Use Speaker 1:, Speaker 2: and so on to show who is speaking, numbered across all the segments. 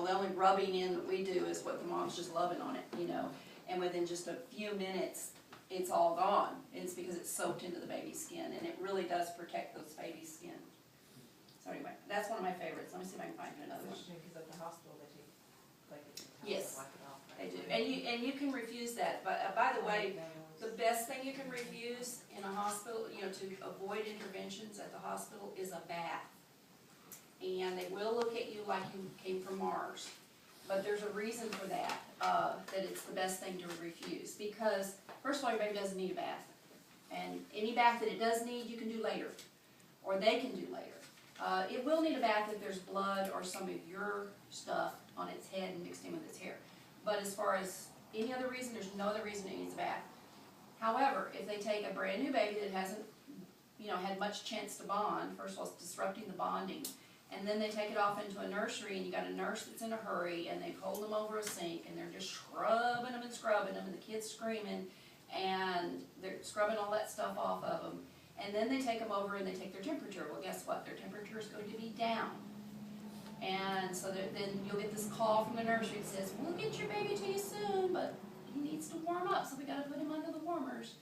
Speaker 1: the only rubbing in that we do is what the mom's just loving on it, you know. And within just a few minutes, it's all gone. And it's because it's soaked into the baby's skin, and it really does protect those baby's skin. So anyway, that's one of my favorites. Let me see if I can find you another one.
Speaker 2: Because at the hospital they take, like,
Speaker 1: Yes,
Speaker 2: wipe it off,
Speaker 1: they
Speaker 2: right?
Speaker 1: do. And you can refuse that. But by the way, the best thing you can refuse in a hospital, you know, to avoid interventions at the hospital is a bath. And they will look at you like you came from Mars. But there's a reason for that, that it's the best thing to refuse. Because, first of all, your baby doesn't need a bath. And any bath that it does need, you can do later. Or they can do later. It will need a bath if there's blood or some of your stuff on its head and mixed in with its hair. But as far as any other reason, there's no other reason it needs a bath. However, if they take a brand new baby that hasn't, you know, had much chance to bond, first of all, it's disrupting the bonding. And then they take it off into a nursery, and you got a nurse that's in a hurry, and they hold them over a sink, and they're just scrubbing them, and the kid's screaming, and they're scrubbing all that stuff off of them. And then they take them over and they take their temperature. Well, guess what? Their temperature is going to be down. And so then you'll get this call from the nursery that says, we'll get your baby to you soon, but he needs to warm up, so we got to put him under the warmers.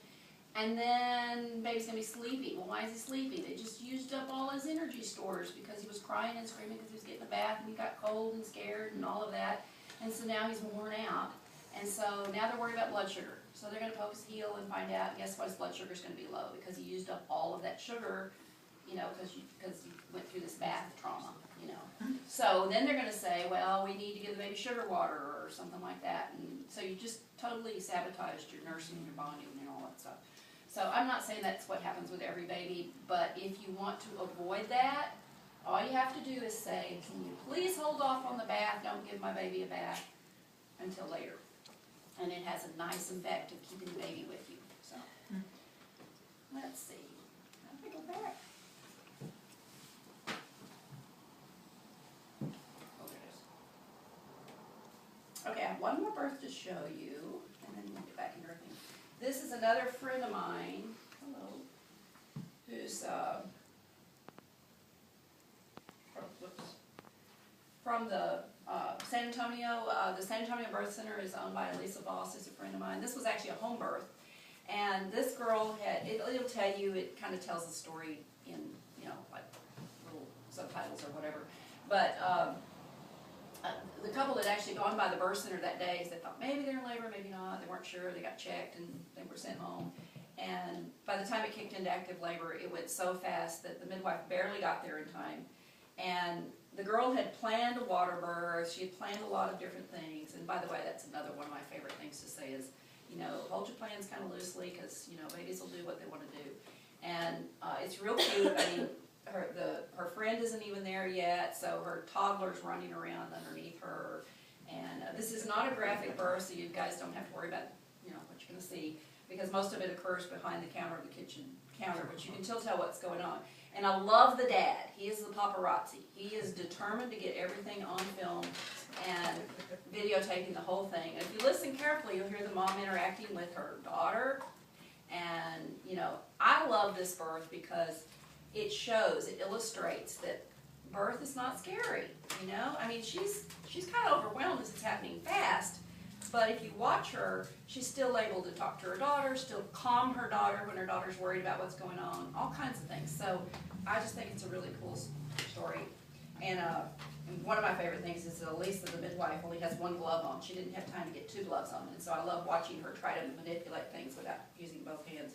Speaker 1: And then baby's going to be sleepy. Well, why is he sleepy? They just used up all his energy stores because he was crying and screaming because he was getting a bath and he got cold and scared and all of that. And so now he's worn out. And so now they're worried about blood sugar. So they're going to poke his heel and find out, guess what, his blood sugar is going to be low because he used up all of that sugar, you know, because you went through this bath trauma, you know. So then they're going to say, well, we need to give the baby sugar water or something like that. And so you just totally sabotaged your nursing and your bonding and all that stuff. So I'm not saying that's what happens with every baby, but if you want to avoid that, all you have to do is say, can you please hold off on the bath, don't give my baby a bath until later. And it has a nice effect of keeping the baby with you. So, let's see. How do I go back? Oh, there it is. Okay, I have one more birth to show you, and then we'll get back into everything. This is another friend of mine, hello, who's from the San Antonio. The San Antonio Birth Center is owned by Elisa Voss, who's a friend of mine. This was actually a home birth, and this girl had, it'll tell you, it kind of tells the story in, you know, like little subtitles or whatever. But the couple had actually gone by the birth center that day, so they thought maybe they're in labor, maybe not. They weren't sure. They got checked and they were sent home. And by the time it kicked into active labor, it went so fast that the midwife barely got there in time. And the girl had planned a water birth. She had planned a lot of different things. And by the way, that's another one of my favorite things to say is, you know, hold your plans kind of loosely because, you know, babies will do what they want to do. And it's real cute. I mean, her friend isn't even there yet, so her toddler's running around underneath her. And this is not a graphic birth, so you guys don't have to worry about, you know, what you're going to see, because most of it occurs behind the counter of the kitchen counter, but you can still tell what's going on. And I love the dad. He is the paparazzi. He is determined to get everything on film and videotaping the whole thing. And if you listen carefully, you'll hear the mom interacting with her daughter. And, you know, I love this birth because it shows, it illustrates that birth is not scary, you know? I mean, she's kind of overwhelmed as it's happening fast, but if you watch her, she's still able to talk to her daughter, still calm her daughter when her daughter's worried about what's going on, all kinds of things. So I just think it's a really cool story. And one of my favorite things is that Elisa, the midwife, only has one glove on. She didn't have time to get two gloves on, and so I love watching her try to manipulate things without using both hands.